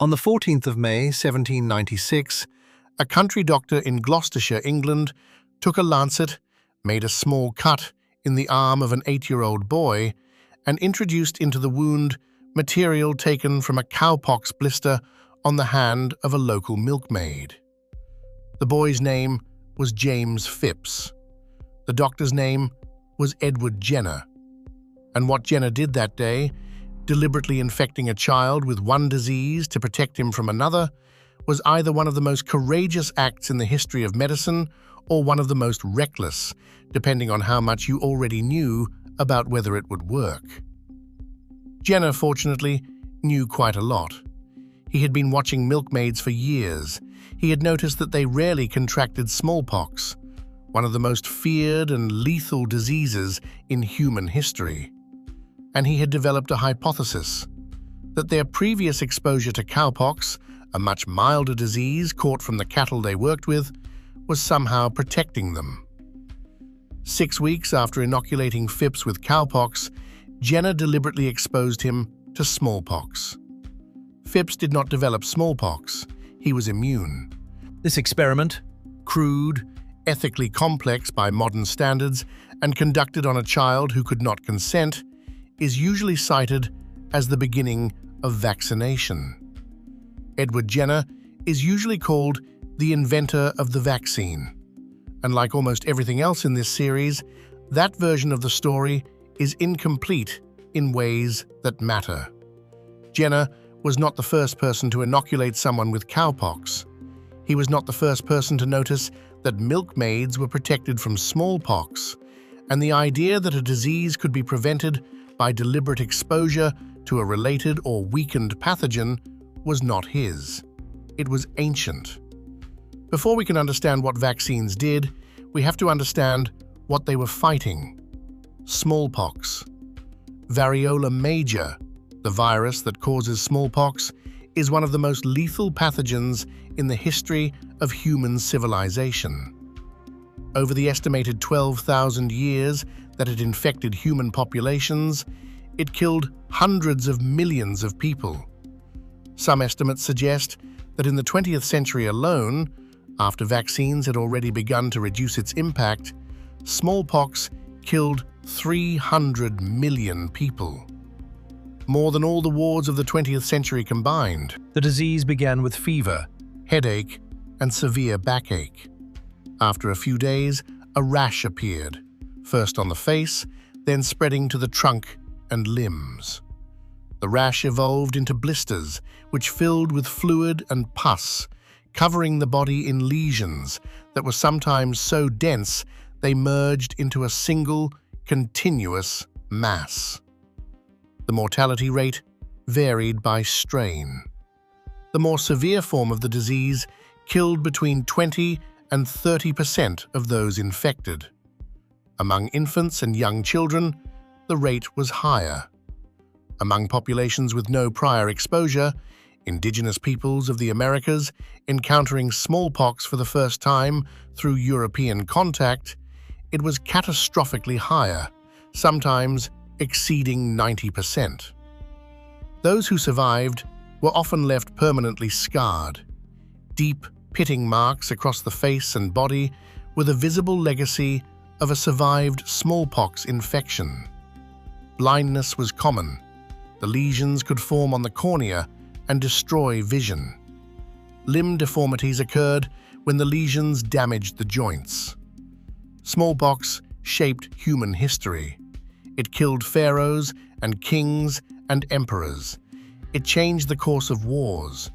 On the 14th of May, 1796, a country doctor in Gloucestershire, England, took a lancet, made a small cut in the arm of an 8-year-old boy, and introduced into the wound material taken from a cowpox blister on the hand of a local milkmaid. The boy's name was James Phipps. The doctor's name was Edward Jenner. And what Jenner did that day, deliberately infecting a child with one disease to protect him from another, was either one of the most courageous acts in the history of medicine or one of the most reckless, depending on how much you already knew about whether it would work. Jenner, fortunately, knew quite a lot. He had been watching milkmaids for years. He had noticed that they rarely contracted smallpox, one of the most feared and lethal diseases in human history. And he had developed a hypothesis that their previous exposure to cowpox, a much milder disease caught from the cattle they worked with, was somehow protecting them. 6 weeks after inoculating Phipps with cowpox, Jenner deliberately exposed him to smallpox. Phipps did not develop smallpox. He was immune. This experiment, Crude, ethically complex by modern standards, and conducted on a child who could not consent, is usually cited as the beginning of vaccination. Edward Jenner is usually called the inventor of the vaccine. And like almost everything else in this series, that version of the story is incomplete in ways that matter. Jenner was not the first person to inoculate someone with cowpox. He was not the first person to notice that milkmaids were protected from smallpox, and the idea that a disease could be prevented by deliberate exposure to a related or weakened pathogen was not his. It was ancient. Before we can understand what vaccines did, we have to understand what they were fighting. Smallpox. Variola major, the virus that causes smallpox, is one of the most lethal pathogens in the history of human civilization. Over the estimated 12,000 years that it infected human populations, it killed hundreds of millions of people. Some estimates suggest that in the 20th century alone, after vaccines had already begun to reduce its impact, smallpox killed 300 million people. More than all the wars of the 20th century combined. the disease began with fever, Headache and severe backache. After a few days, a rash appeared, first on the face, then spreading to the trunk and limbs. The rash evolved into blisters, which filled with fluid and pus, covering the body in lesions that were sometimes so dense they merged into a single, continuous mass. The mortality rate varied by strain. The more severe form of the disease killed between 20 and 30% of those infected. Among infants and young children, the rate was higher. Among populations with no prior exposure, indigenous peoples of the Americas encountering smallpox for the first time through European contact, it was catastrophically higher, sometimes exceeding 90%. Those who survived were often left permanently scarred. Deep, pitting marks across the face and body were the visible legacy of a survived smallpox infection. Blindness was common. The lesions could form on the cornea and destroy vision. Limb deformities occurred when the lesions damaged the joints. Smallpox shaped human history. It killed pharaohs and kings and emperors. It changed the course of wars.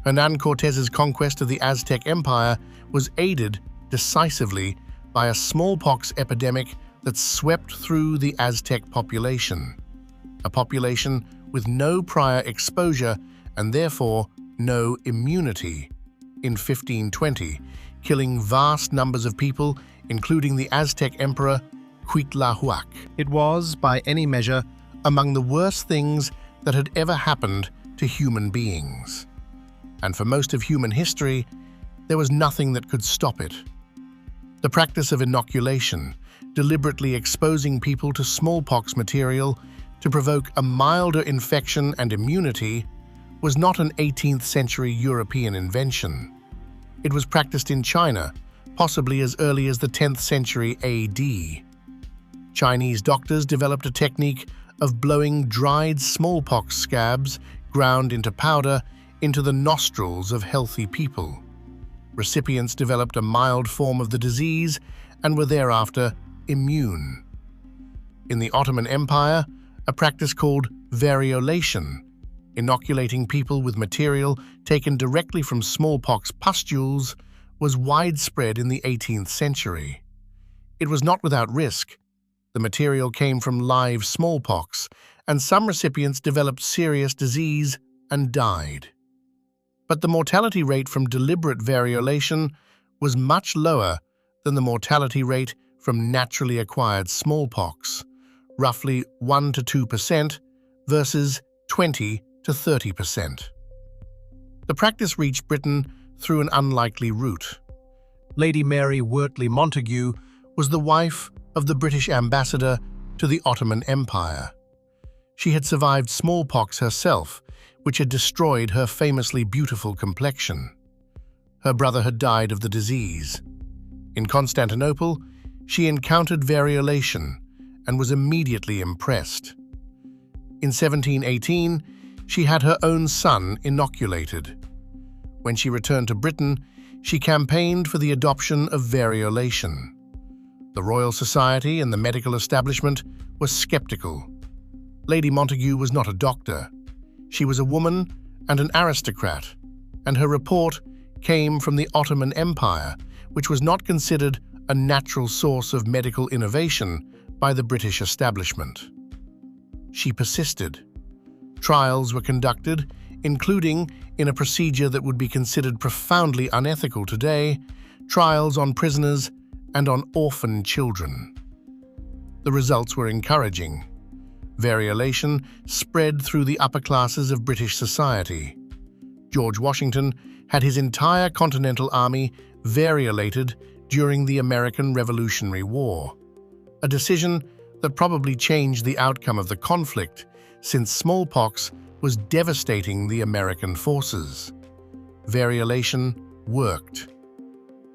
Hernán Cortés's conquest of the Aztec Empire was aided decisively by a smallpox epidemic that swept through the Aztec population, a population with no prior exposure and therefore no immunity, in 1520, killing vast numbers of people, including the Aztec emperor Cuitlahuac. It was, by any measure, among the worst things that had ever happened to human beings. And for most of human history, there was nothing that could stop it. The practice of inoculation, deliberately exposing people to smallpox material to provoke a milder infection and immunity, was not an 18th century European invention. It was practiced in China, possibly as early as the 10th century AD. Chinese doctors developed a technique of blowing dried smallpox scabs ground into powder into the nostrils of healthy people. Recipients developed a mild form of the disease and were thereafter immune. In the Ottoman Empire, a practice called variolation, inoculating people with material taken directly from smallpox pustules, was widespread in the 18th century. It was not without risk. The material came from live smallpox, and some recipients developed serious disease and died. But the mortality rate from deliberate variolation was much lower than the mortality rate from naturally acquired smallpox, roughly 1 to 2% versus 20 to 30%. The practice reached Britain through an unlikely route. Lady Mary Wortley Montagu Was the wife of the British ambassador to the Ottoman Empire. She had survived smallpox herself, which had destroyed her famously beautiful complexion. Her brother had died of the disease. In Constantinople, she encountered variolation and was immediately impressed. In 1718, she had her own son inoculated. When she returned to Britain, she campaigned for the adoption of variolation. The Royal Society and the medical establishment were skeptical. Lady Montagu was not a doctor. She was a woman and an aristocrat, and her report came from the Ottoman Empire, which was not considered a natural source of medical innovation by the British establishment. She persisted. Trials were conducted, including, in a procedure that would be considered profoundly unethical today, trials on prisoners and on orphan children. The results were encouraging. Variolation spread through the upper classes of British society. George Washington had his entire Continental Army variolated during the American Revolutionary War, a decision that probably changed the outcome of the conflict, since smallpox was devastating the American forces. Variolation worked.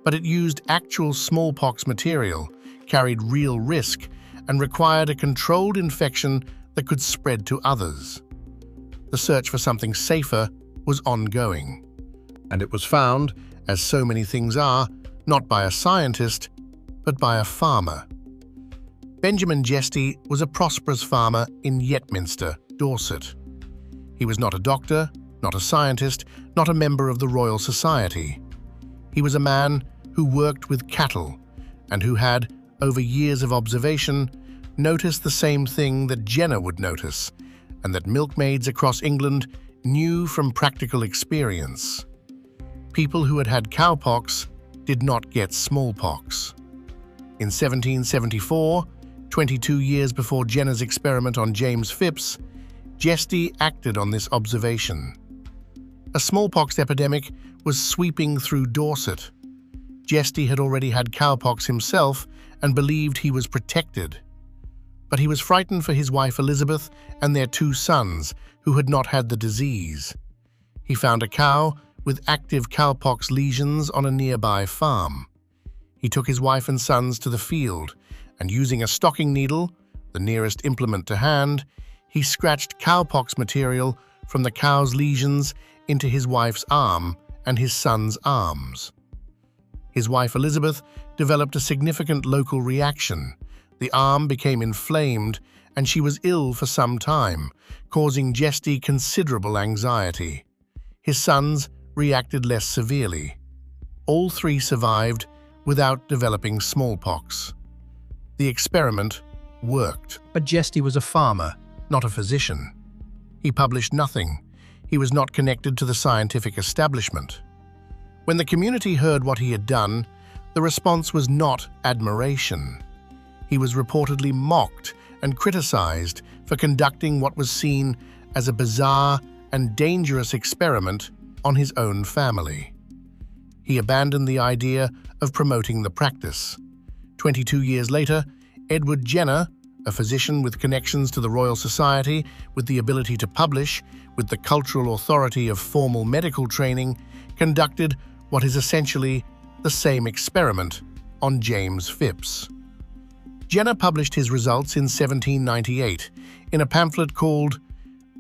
But it used actual smallpox material, carried real risk, and required a controlled infection that could spread to others. The search for something safer was ongoing. And it was found, as so many things are, not by a scientist, but by a farmer. Benjamin Jesty was a prosperous farmer in Yetminster, Dorset. He was not a doctor, not a scientist, not a member of the Royal Society. He was a man who worked with cattle and who had, over years of observation, noticed the same thing that Jenner would notice, and that milkmaids across England knew from practical experience. People who had had cowpox did not get smallpox. In 1774, 22 years before Jenner's experiment on James Phipps, Jesty acted on this observation. A smallpox epidemic was sweeping through Dorset. Jesty had already had cowpox himself and believed he was protected. But he was frightened for his wife Elizabeth and their 2 sons, who had not had the disease. He found a cow with active cowpox lesions on a nearby farm. He took his wife and sons to the field, and using a stocking needle, the nearest implement to hand, he scratched cowpox material from the cow's lesions into his wife's arm and his son's arms. His wife Elizabeth developed a significant local reaction. The arm became inflamed, and she was ill for some time, causing Jesty considerable anxiety. His sons reacted less severely. All 3 survived without developing smallpox. The experiment worked. But Jesty was a farmer, Not a physician. He published nothing. He was not connected to the scientific establishment. When the community heard what he had done, the response was not admiration. He was reportedly mocked and criticized for conducting what was seen as a bizarre and dangerous experiment on his own family. He abandoned the idea of promoting the practice. 22 years later, Edward Jenner, a physician with connections to the Royal Society, with the ability to publish, with the cultural authority of formal medical training, conducted what is essentially the same experiment on James Phipps. Jenner published his results in 1798 in a pamphlet called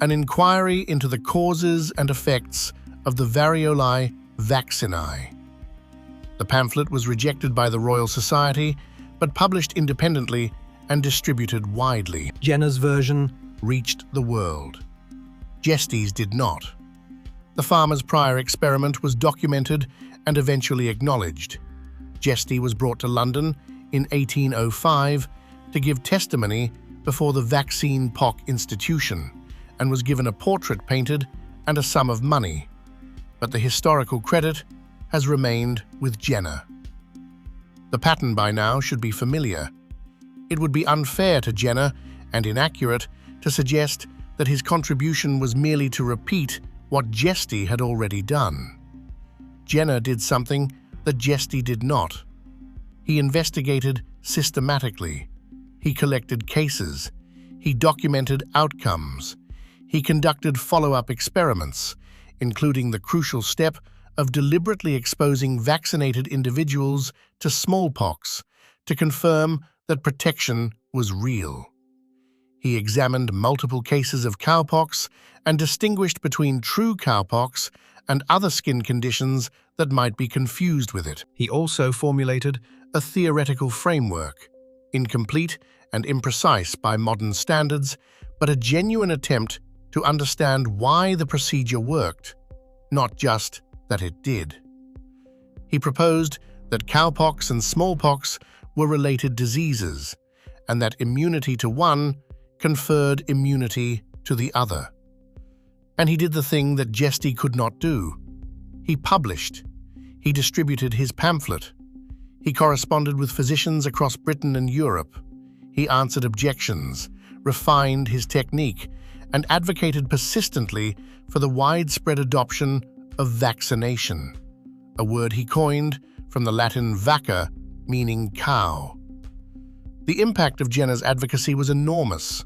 An Inquiry into the Causes and Effects of the Variolae Vaccinae. The pamphlet was rejected by the Royal Society, but published independently and distributed widely. Jenner's version Reached the world. Jesty's did not. The farmer's prior experiment was documented and eventually acknowledged. Jesty was brought to London in 1805 to give testimony before the Vaccine Pock Institution and was given a portrait painted and a sum of money, but the historical credit has remained with Jenner. The pattern by now should be familiar. It would be unfair to Jenner and inaccurate to suggest that his contribution was merely to repeat what Jesty had already done. Jenner did something that Jesty did not. He investigated systematically. He collected cases. He documented outcomes. He conducted follow-up experiments, including the crucial step of deliberately exposing vaccinated individuals to smallpox to confirm that protection was real. He examined multiple cases of cowpox and distinguished between true cowpox and other skin conditions that might be confused with it. He also formulated A theoretical framework, incomplete and imprecise by modern standards, but a genuine attempt to understand why the procedure worked, not just that it did. He proposed that cowpox and smallpox were related diseases, and that immunity to one conferred immunity to the other. And he did the thing that Jesty could not do. He published. He distributed his pamphlet. He corresponded with physicians across Britain and Europe. He answered objections, refined his technique, and advocated persistently for the widespread adoption of vaccination, a word he coined from the Latin vacca, meaning cow. The impact of Jenner's advocacy was enormous.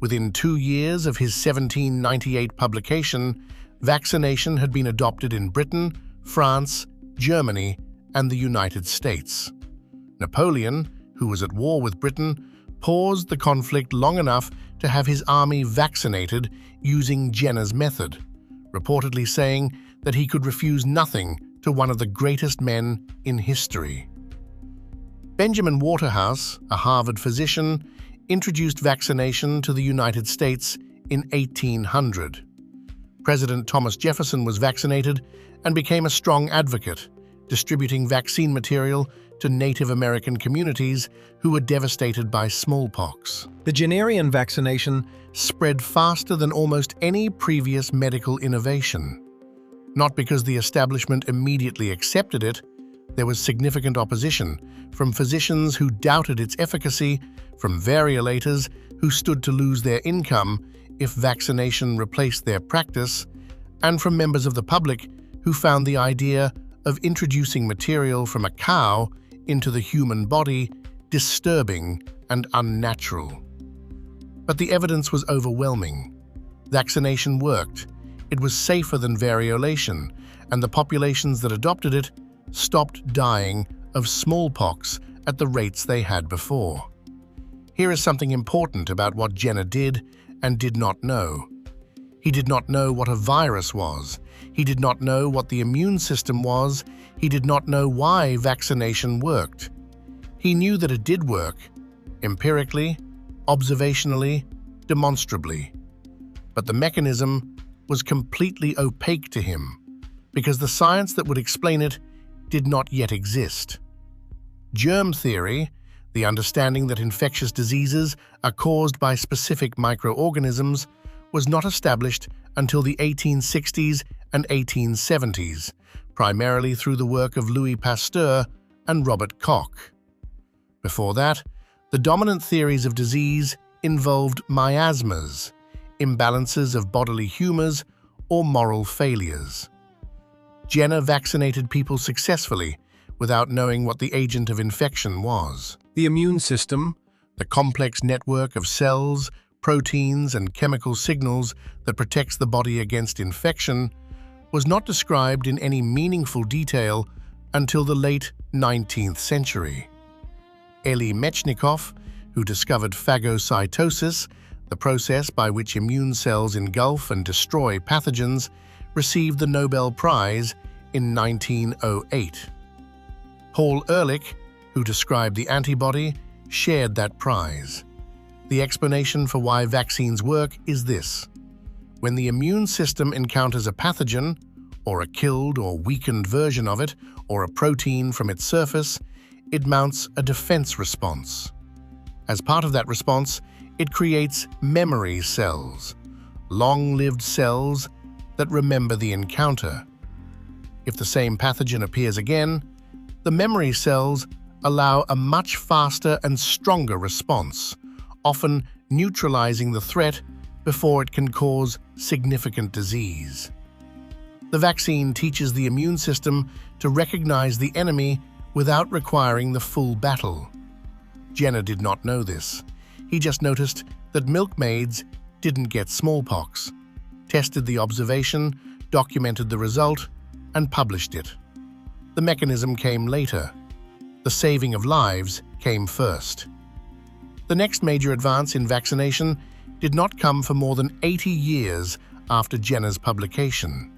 Within 2 years of his 1798 publication, vaccination had been adopted in Britain, France, Germany, and the United States. Napoleon, who was at war with Britain, paused the conflict long enough to have his army vaccinated using Jenner's method, reportedly saying that he could refuse nothing to one of the greatest men in history. Benjamin Waterhouse, a Harvard physician, introduced vaccination to the United States in 1800. President Thomas Jefferson was vaccinated and became a strong advocate, distributing vaccine material to Native American communities who were devastated by smallpox. the Jennerian vaccination Spread faster than almost any previous medical innovation. Not because the establishment immediately accepted it, there was significant opposition from physicians who doubted its efficacy, from variolators who stood to lose their income if vaccination replaced their practice, and from members of the public who found the idea of introducing material from a cow into the human body disturbing and unnatural. But the evidence was overwhelming. Vaccination worked. It was safer than variolation, and the populations that adopted it stopped dying of smallpox at the rates they had before. Here is something important about what Jenner did and did not know. He did not know what a virus was. He did not know what the immune system was. He did not know why vaccination worked. He knew that it did work, empirically, observationally, demonstrably. But the mechanism was completely opaque to him, because the science that would explain it did not yet exist. Germ theory, the understanding that infectious diseases are caused by specific microorganisms, was not established until the 1860s and 1870s, primarily through the work of Louis Pasteur and Robert Koch. Before that, the dominant theories of disease involved miasmas, imbalances of bodily humors, or moral failures. Jenner vaccinated people successfully without knowing what the agent of infection was. the immune system, The complex network of cells, proteins, and chemical signals that protects the body against infection was not described in any meaningful detail until the late 19th century. Elie Metchnikoff, who discovered phagocytosis, the process by which immune cells engulf and destroy pathogens, received the Nobel Prize in 1908. Paul Ehrlich, who described the antibody, shared that prize. The explanation for why vaccines work is this. When the immune system encounters a pathogen, or a killed or weakened version of it, or a protein from its surface, it mounts a defense response. As part of that response, it creates memory cells, long-lived cells that remember the encounter. If the same pathogen appears again, the memory cells allow a much faster and stronger response, often neutralizing the threat before it can cause significant disease. The vaccine teaches the immune system to recognize the enemy without requiring the full battle. Jenner did not know this. He just noticed that milkmaids didn't get smallpox, tested the observation, documented the result, and published it. The mechanism came later. The saving of lives came first. The next major advance in vaccination did not come for more than 80 years after Jenner's publication.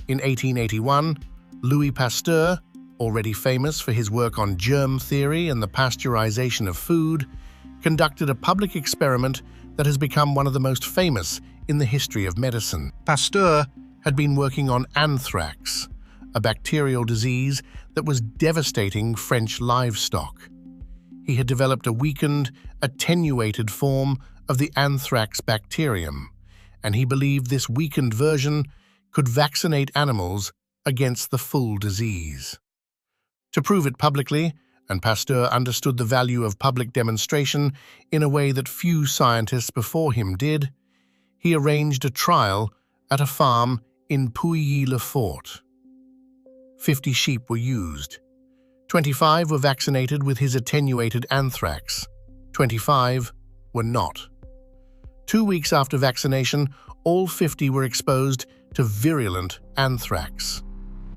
In 1881, Louis Pasteur, already famous for his work on germ theory and the pasteurization of food, conducted a public experiment that has become one of the most famous in the history of medicine. Pasteur had been working on anthrax, a bacterial disease that was devastating French livestock. He had developed a weakened, attenuated form of the anthrax bacterium, and he believed this weakened version could vaccinate animals against the full disease. To prove it publicly, and Pasteur understood the value of public demonstration in a way that few scientists before him did, he arranged a trial at a farm in Pouilly-le-Fort. 50 sheep were used. 25 were vaccinated with his attenuated anthrax. 25 were not. 2 weeks after vaccination, all 50 were exposed to virulent anthrax.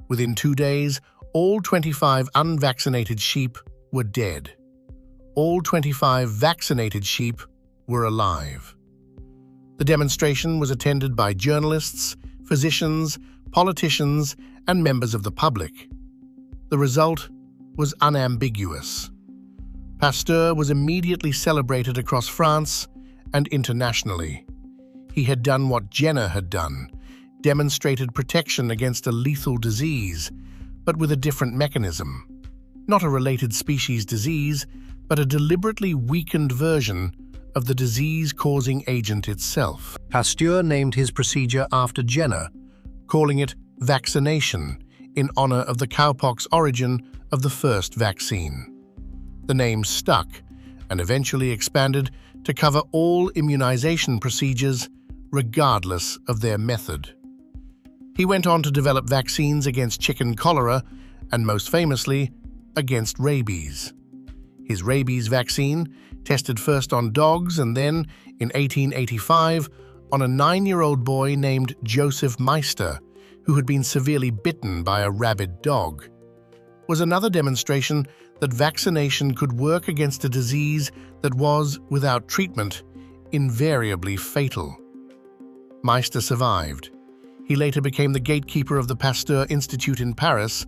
Within 2 days, all 25 unvaccinated sheep were dead. All 25 vaccinated sheep were alive. The demonstration was attended by journalists, physicians, politicians, and members of the public. The result was unambiguous. Pasteur was immediately celebrated across France and internationally. He had done what Jenner had done, demonstrated protection against a lethal disease, but with a different mechanism. Not a related species disease, but a deliberately weakened version of the disease-causing agent itself. Pasteur named his procedure after Jenner, calling it vaccination in honor of the cowpox origin of the first vaccine. The name stuck and eventually expanded to cover all immunization procedures regardless of their method. He went on to develop vaccines against chicken cholera and, most famously, against rabies. His rabies vaccine, tested first on dogs and then, in 1885, on a 9-year-old boy named Joseph Meister, who had been severely bitten by a rabid dog, was another demonstration that vaccination could work against a disease that was, without treatment, invariably fatal. Meister survived. He later became the gatekeeper of the Pasteur Institute in Paris,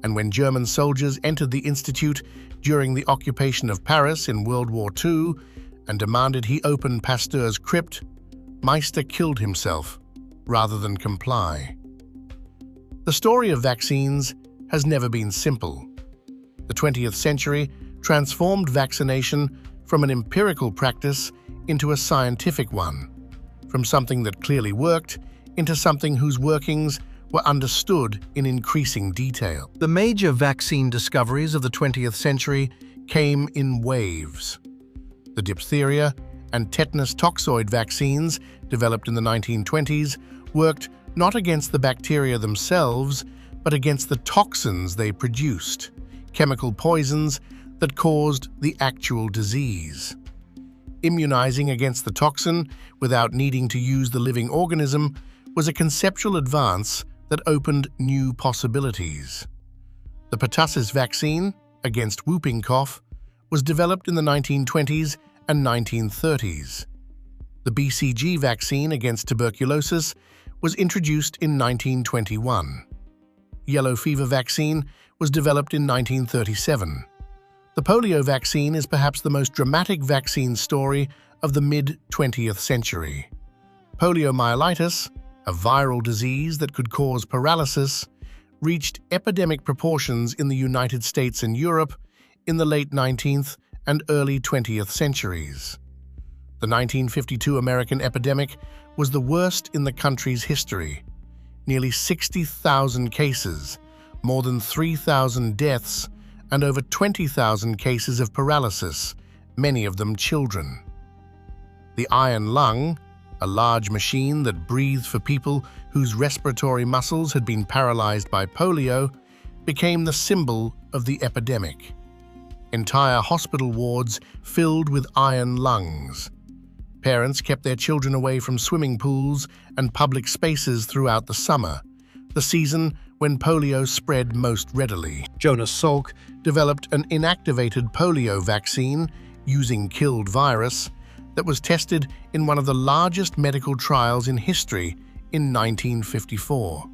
and when German soldiers entered the institute during the occupation of Paris in World War II and demanded he open Pasteur's crypt, Meister killed himself rather than comply. The story of vaccines has never been simple. The 20th century transformed vaccination from an empirical practice into a scientific one, from something that clearly worked into something whose workings were understood in increasing detail. The major vaccine discoveries of the 20th century came in waves. The diphtheria and tetanus toxoid vaccines, developed in the 1920s, worked not against the bacteria themselves, but against the toxins they produced, chemical poisons that caused the actual disease. Immunizing against the toxin without needing to use the living organism was a conceptual advance that opened new possibilities. The pertussis vaccine against whooping cough was developed in the 1920s and 1930s. The BCG vaccine against tuberculosis was introduced in 1921. Yellow fever vaccine was developed in 1937. The polio vaccine is perhaps the most dramatic vaccine story of the mid-20th century. Poliomyelitis, a viral disease that could cause paralysis, reached epidemic proportions in the United States and Europe in the late 19th and early 20th centuries. The 1952 American epidemic was the worst in the country's history. Nearly 60,000 cases, more than 3,000 deaths, and over 20,000 cases of paralysis, many of them children. The iron lung, a large machine that breathed for people whose respiratory muscles had been paralyzed by polio, became the symbol of the epidemic. Entire hospital wards filled with iron lungs. Parents kept their children away from swimming pools and public spaces throughout the summer, the season when polio spread most readily. Jonas Salk developed an inactivated polio vaccine using killed virus that was tested in one of the largest medical trials in history in 1954.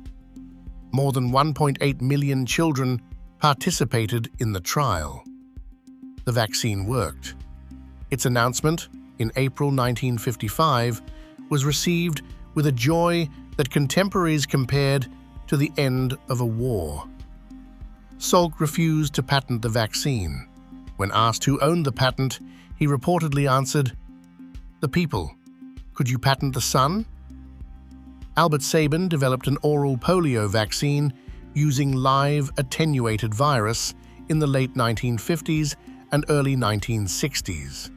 More than 1.8 million children participated in the trial. The vaccine worked. Its announcement in April 1955 was received with a joy that contemporaries compared to the end of a war. Salk refused to patent the vaccine. When asked who owned the patent, he reportedly answered, "The people. Could you patent the sun?" Albert Sabin developed an oral polio vaccine using live attenuated virus in the late 1950s and early 1960s.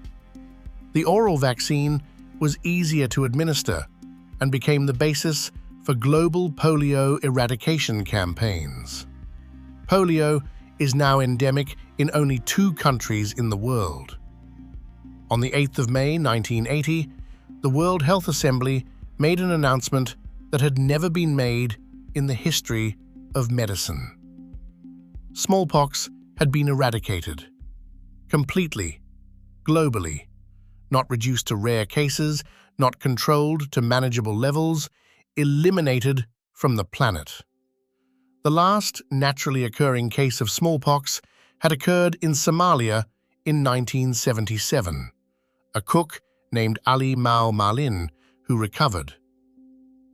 The oral vaccine was easier to administer and became the basis for global polio eradication campaigns. Polio is now endemic in only 2 countries in the world. On the 8th of May 1980, the World Health Assembly made an announcement that had never been made in the history of medicine. Smallpox had been eradicated. Completely, globally, not reduced to rare cases, not controlled to manageable levels, eliminated from the planet. The last naturally occurring case of smallpox had occurred in Somalia in 1977, a cook named Ali Malin who recovered.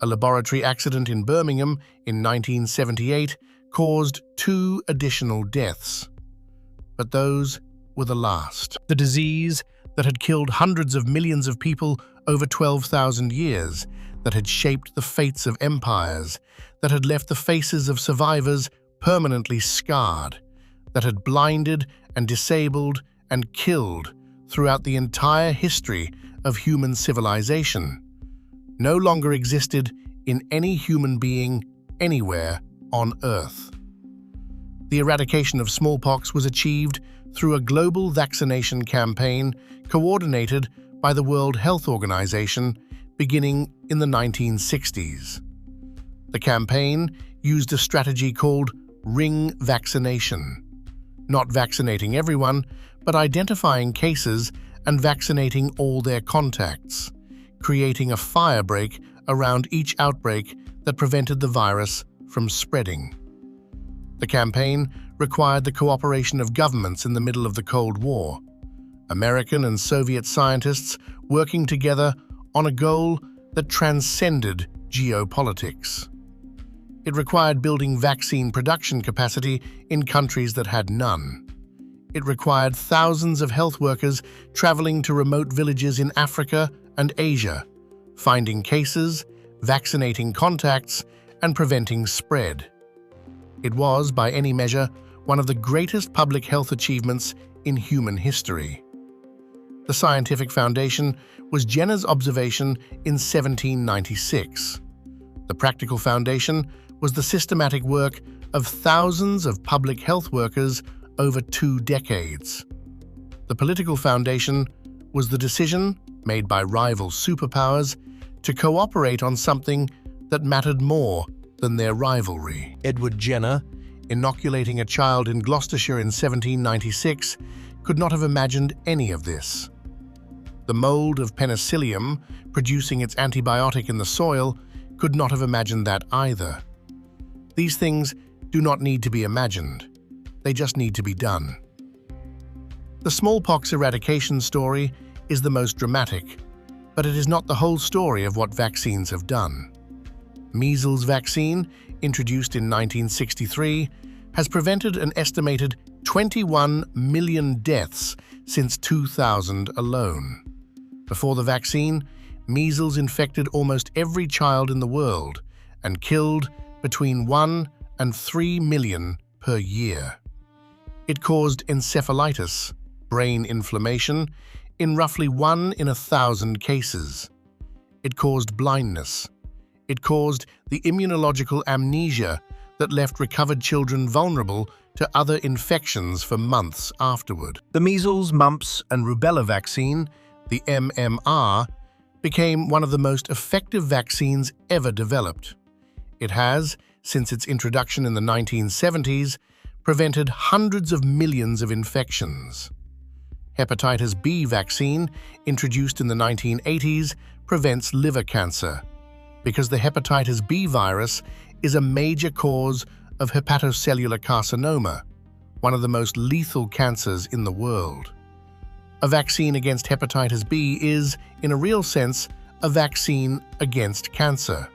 A laboratory accident in Birmingham in 1978 caused 2 additional deaths. But those were the last. The disease that had killed hundreds of millions of people over 12,000 years, that had shaped the fates of empires, that had left the faces of survivors permanently scarred, that had blinded and disabled and killed throughout the entire history of human civilization, no longer existed in any human being anywhere on Earth. The eradication of smallpox was achieved through a global vaccination campaign coordinated by the World Health Organization beginning in the 1960s. The campaign used a strategy called ring vaccination, not vaccinating everyone, but identifying cases and vaccinating all their contacts, creating a firebreak around each outbreak that prevented the virus from spreading. The campaign required the cooperation of governments in the middle of the Cold War, American and Soviet scientists working together on a goal that transcended geopolitics. It required building vaccine production capacity in countries that had none. It required thousands of health workers traveling to remote villages in Africa and Asia, finding cases, vaccinating contacts, and preventing spread. It was, by any measure, one of the greatest public health achievements in human history. The scientific foundation was Jenner's observation in 1796. The practical foundation was the systematic work of thousands of public health workers over 2 decades. The political foundation was the decision, made by rival superpowers, to cooperate on something that mattered more than their rivalry. Edward Jenner, inoculating a child in Gloucestershire in 1796, could not have imagined any of this. The mold of penicillium, producing its antibiotic in the soil, could not have imagined that either. These things do not need to be imagined. They just need to be done. The smallpox eradication story is the most dramatic, but it is not the whole story of what vaccines have done. Measles vaccine, introduced in 1963, has prevented an estimated 21 million deaths since 2000 alone. Before the vaccine, measles infected almost every child in the world and killed between 1 and 3 million per year. It caused encephalitis, brain inflammation, in roughly 1 in 1,000 cases. It caused blindness. It caused the immunological amnesia that left recovered children vulnerable to other infections for months afterward. The measles, mumps, and rubella vaccine, the MMR, became one of the most effective vaccines ever developed. It has, since its introduction in the 1970s, prevented hundreds of millions of infections. Hepatitis B vaccine, introduced in the 1980s, prevents liver cancer, because the hepatitis B virus is a major cause of hepatocellular carcinoma, one of the most lethal cancers in the world. A vaccine against hepatitis B is, in a real sense, a vaccine against cancer.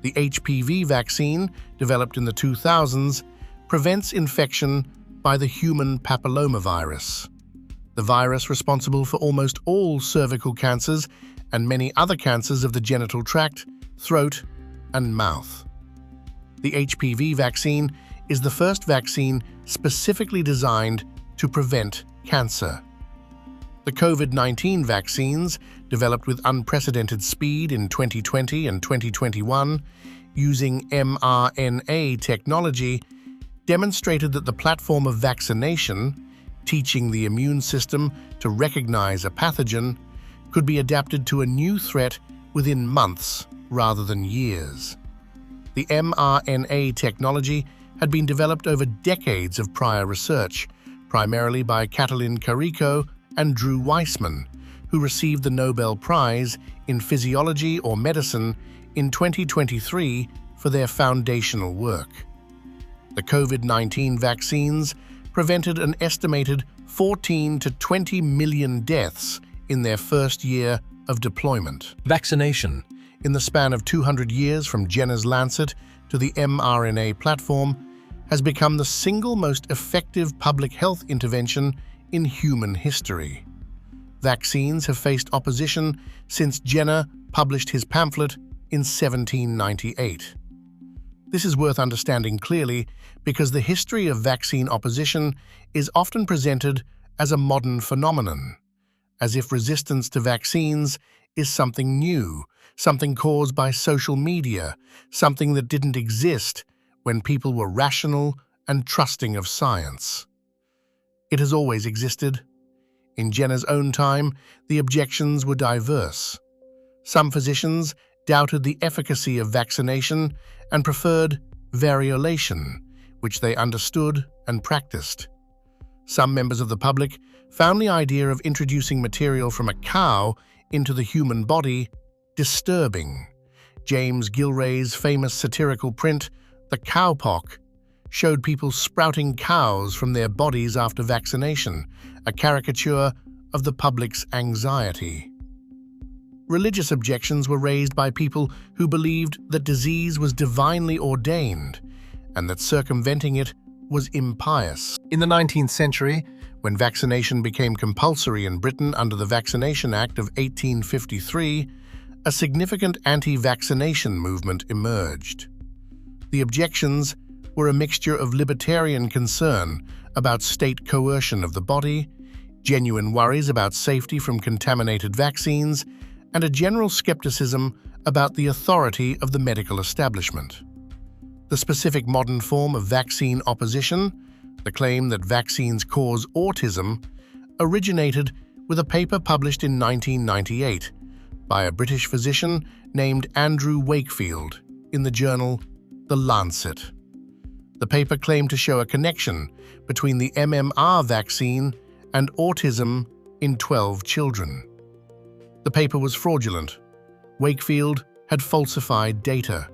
The HPV vaccine, developed in the 2000s, prevents infection by the human papillomavirus, the virus responsible for almost all cervical cancers and many other cancers of the genital tract, throat, and mouth. The HPV vaccine is the first vaccine specifically designed to prevent cancer. The COVID-19 vaccines, developed with unprecedented speed in 2020 and 2021, using mRNA technology, demonstrated that the platform of vaccination, teaching the immune system to recognize a pathogen, could be adapted to a new threat within months rather than years. The mRNA technology had been developed over decades of prior research, primarily by Katalin Karikó and Drew Weissman, who received the Nobel Prize in Physiology or Medicine in 2023 for their foundational work. The COVID-19 vaccines prevented an estimated 14 to 20 million deaths in their first year of deployment. Vaccination, in the span of 200 years from Jenner's Lancet to the mRNA platform, has become the single most effective public health intervention in human history. Vaccines have faced opposition since Jenner published his pamphlet in 1798. This is worth understanding clearly because the history of vaccine opposition is often presented as a modern phenomenon, as if resistance to vaccines is something new, something caused by social media, something that didn't exist when people were rational and trusting of science. It has always existed. In Jenner's own time, the objections were diverse. Some physicians doubted the efficacy of vaccination and preferred variolation, which they understood and practiced. Some members of the public found the idea of introducing material from a cow into the human body disturbing. James Gilray's famous satirical print, The Cowpox, showed people sprouting cows from their bodies after vaccination, a caricature of the public's anxiety. Religious objections were raised by people who believed that disease was divinely ordained and that circumventing it was impious. In the 19th century, when vaccination became compulsory in Britain under the Vaccination Act of 1853, a significant anti-vaccination movement emerged. The objections were a mixture of libertarian concern about state coercion of the body, genuine worries about safety from contaminated vaccines, and a general skepticism about the authority of the medical establishment. The specific modern form of vaccine opposition, the claim that vaccines cause autism, originated with a paper published in 1998 by a British physician named Andrew Wakefield in the journal The Lancet. The paper claimed to show a connection between the MMR vaccine and autism in 12 children. The paper was fraudulent. Wakefield had falsified data.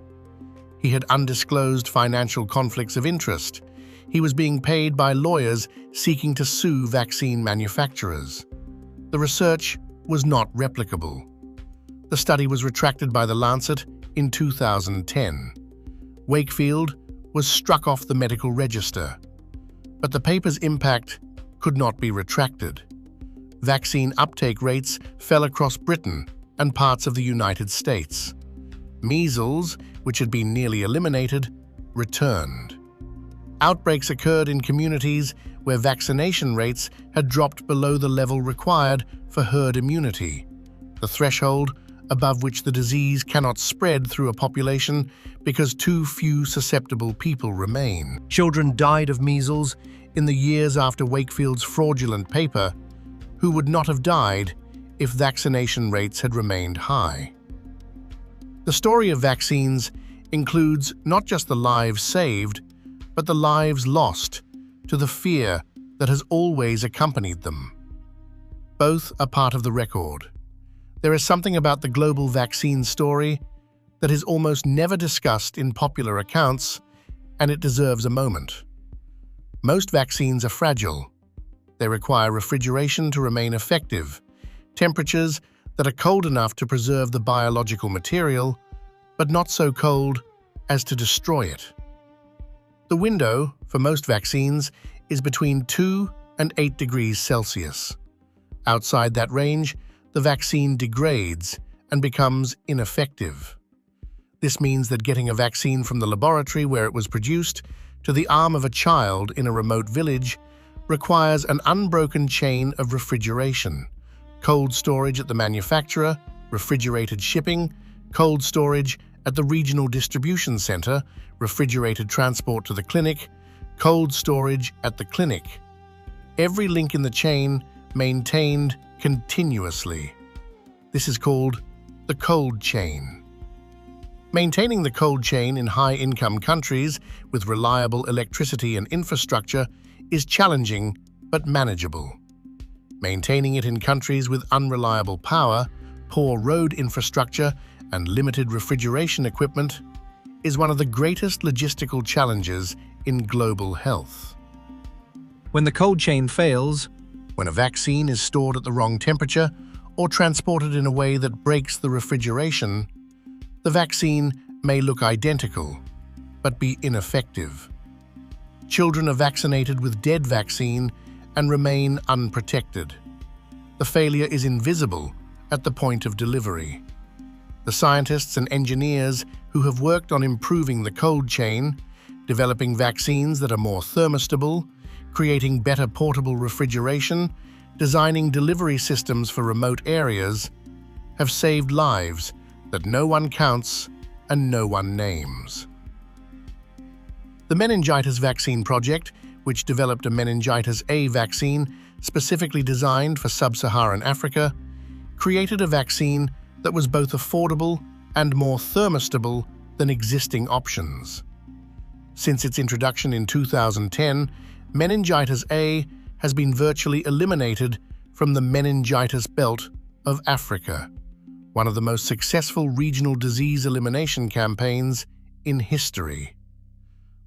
He had undisclosed financial conflicts of interest. He was being paid by lawyers seeking to sue vaccine manufacturers. The research was not replicable. The study was retracted by The Lancet in 2010. Wakefield was struck off the medical register, but the paper's impact could not be retracted. Vaccine uptake rates fell across Britain and parts of the United States. Measles, which had been nearly eliminated, returned. Outbreaks occurred in communities where vaccination rates had dropped below the level required for herd immunity, the threshold above which the disease cannot spread through a population because too few susceptible people remain. Children died of measles in the years after Wakefield's fraudulent paper, who would not have died if vaccination rates had remained high. The story of vaccines includes not just the lives saved, but the lives lost to the fear that has always accompanied them. Both are part of the record. There is something about the global vaccine story that is almost never discussed in popular accounts, and it deserves a moment. Most vaccines are fragile. They require refrigeration to remain effective, temperatures that are cold enough to preserve the biological material, but not so cold as to destroy it. The window for most vaccines is between 2 and 8 degrees Celsius. Outside that range, the vaccine degrades and becomes ineffective. This means that getting a vaccine from the laboratory where it was produced to the arm of a child in a remote village requires an unbroken chain of refrigeration: cold storage at the manufacturer, refrigerated shipping, cold storage at the regional distribution center, refrigerated transport to the clinic, cold storage at the clinic. Every link in the chain maintained continuously. This is called the cold chain. Maintaining the cold chain in high-income countries with reliable electricity and infrastructure is challenging but manageable. Maintaining it in countries with unreliable power, poor road infrastructure, and limited refrigeration equipment is one of the greatest logistical challenges in global health. When the cold chain fails, when a vaccine is stored at the wrong temperature or transported in a way that breaks the refrigeration, the vaccine may look identical, but be ineffective. Children are vaccinated with dead vaccine and remain unprotected. The failure is invisible at the point of delivery. The scientists and engineers who have worked on improving the cold chain, developing vaccines that are more thermostable, creating better portable refrigeration, designing delivery systems for remote areas, have saved lives that no one counts and no one names. The Meningitis Vaccine Project, which developed a meningitis A vaccine specifically designed for sub-Saharan Africa, created a vaccine that was both affordable and more thermostable than existing options. Since its introduction in 2010, meningitis A has been virtually eliminated from the meningitis belt of Africa, one of the most successful regional disease elimination campaigns in history.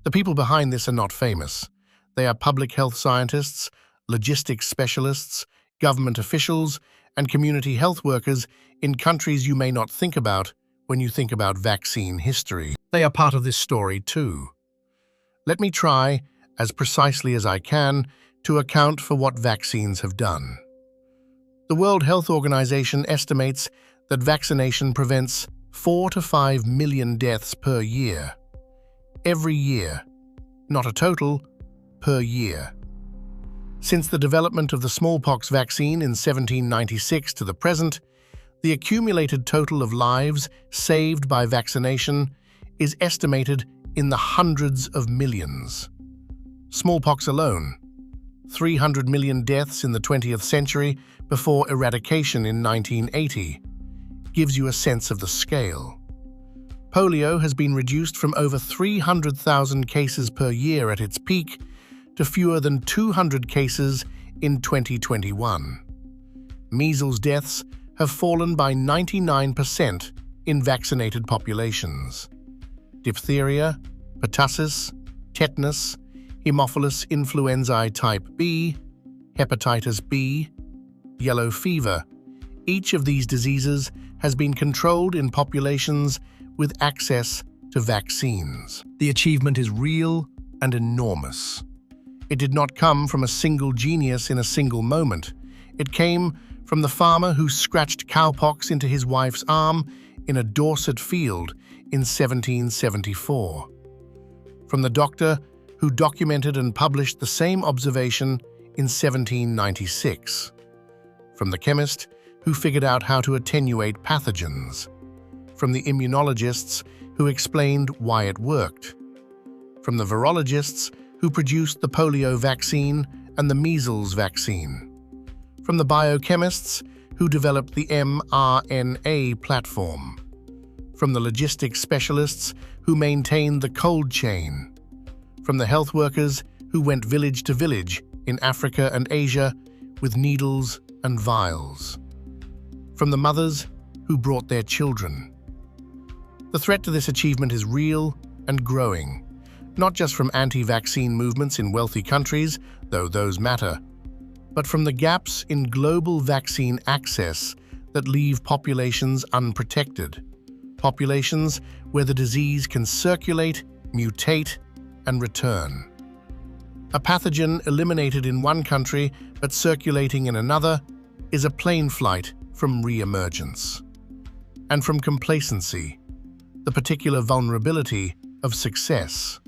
The people behind this are not famous. They are public health scientists, logistics specialists, government officials, and community health workers in countries you may not think about when you think about vaccine history. They are part of this story too. Let me try, as precisely as I can, to account for what vaccines have done. The World Health Organization estimates that vaccination prevents 4 to 5 million deaths per year. Every year. Not a total, per year. Since the development of the smallpox vaccine in 1796 to the present, the accumulated total of lives saved by vaccination is estimated in the hundreds of millions. Smallpox alone, 300 million deaths in the 20th century before eradication in 1980, gives you a sense of the scale. Polio has been reduced from over 300,000 cases per year at its peak to fewer than 200 cases in 2021. Measles deaths have fallen by 99% in vaccinated populations. Diphtheria, pertussis, tetanus, Haemophilus influenzae type B, hepatitis B, yellow fever. Each of these diseases has been controlled in populations with access to vaccines. The achievement is real and enormous. It did not come from a single genius in a single moment. It came from the farmer who scratched cowpox into his wife's arm in a Dorset field in 1774. From the doctor who documented and published the same observation in 1796. From the chemist who figured out how to attenuate pathogens. From the immunologists who explained why it worked. From the virologists who produced the polio vaccine and the measles vaccine. From the biochemists who developed the mRNA platform. From the logistics specialists who maintained the cold chain. From the health workers who went village to village in Africa and Asia with needles and vials. From the mothers who brought their children. The threat to this achievement is real and growing, not just from anti-vaccine movements in wealthy countries, though those matter, but from the gaps in global vaccine access that leave populations unprotected, populations where the disease can circulate, mutate, and return. A pathogen eliminated in one country but circulating in another is a plane flight from re-emergence. And from complacency, the particular vulnerability of success.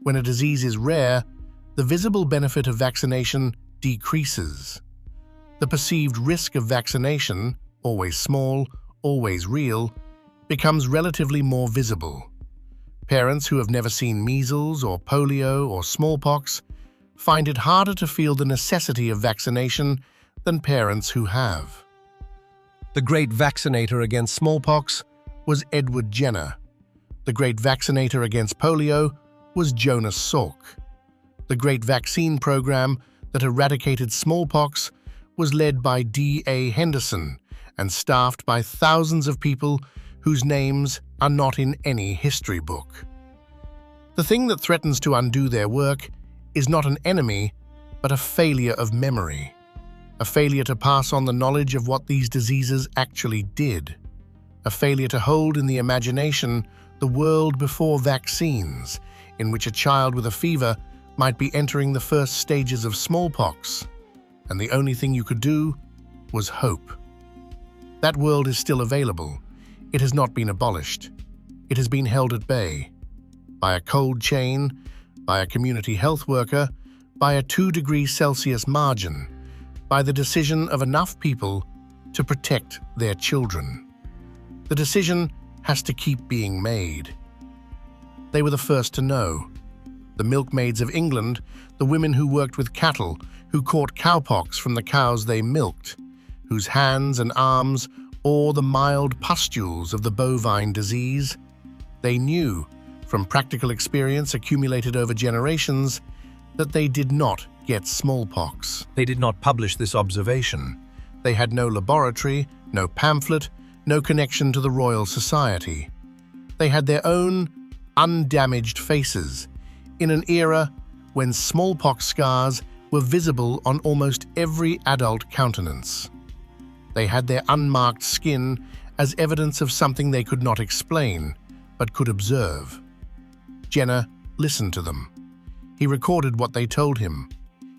When a disease is rare, the visible benefit of vaccination decreases. The perceived risk of vaccination, always small, always real, becomes relatively more visible. Parents who have never seen measles or polio or smallpox find it harder to feel the necessity of vaccination than parents who have. The great vaccinator against smallpox was Edward Jenner. The great vaccinator against polio was Jonas Salk. The great vaccine program that eradicated smallpox was led by D.A. Henderson and staffed by thousands of people whose names are not in any history book. The thing that threatens to undo their work is not an enemy, but a failure of memory. A failure to pass on the knowledge of what these diseases actually did. A failure to hold in the imagination the world before vaccines, in which a child with a fever might be entering the first stages of smallpox, and the only thing you could do was hope. That world is still available. It has not been abolished. It has been held at bay by a cold chain, by a community health worker, by a 2 degrees Celsius margin, by the decision of enough people to protect their children. The decision has to keep being made. They were the first to know. The milkmaids of England, the women who worked with cattle, who caught cowpox from the cows they milked, whose hands and arms or the mild pustules of the bovine disease, they knew, from practical experience accumulated over generations, that they did not get smallpox. They did not publish this observation. They had no laboratory, no pamphlet, no connection to the Royal Society. They had their own undamaged faces in an era when smallpox scars were visible on almost every adult countenance. They had their unmarked skin as evidence of something they could not explain, but could observe. Jenner listened to them. He recorded what they told him.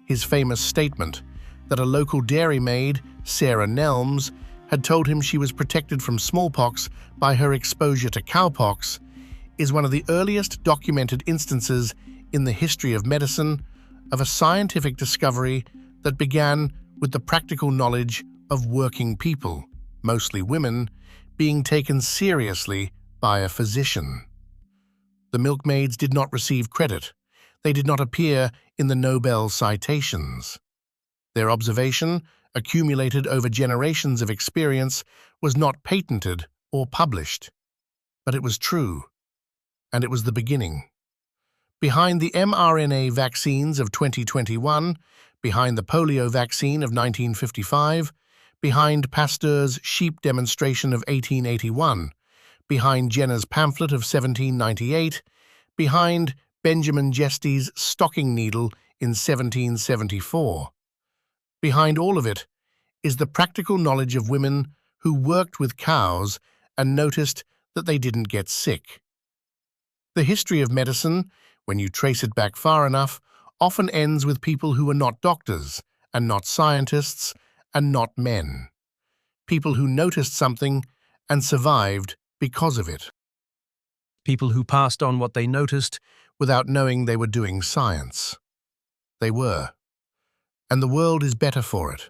His famous statement that a local dairymaid, Sarah Nelms, had told him she was protected from smallpox by her exposure to cowpox is one of the earliest documented instances in the history of medicine of a scientific discovery that began with the practical knowledge of working people, mostly women, being taken seriously by a physician. The milkmaids did not receive credit. They did not appear in the Nobel citations. Their observation, accumulated over generations of experience, was not patented or published. But it was true, and it was the beginning. Behind the mRNA vaccines of 2021, behind the polio vaccine of 1955, behind Pasteur's sheep demonstration of 1881, behind Jenner's pamphlet of 1798, behind Benjamin Jesty's stocking needle in 1774. Behind all of it is the practical knowledge of women who worked with cows and noticed that they didn't get sick. The history of medicine, when you trace it back far enough, often ends with people who are not doctors and not scientists and not men. People who noticed something and survived because of it. People who passed on what they noticed Without knowing they were doing science. They were. And the world is better for it.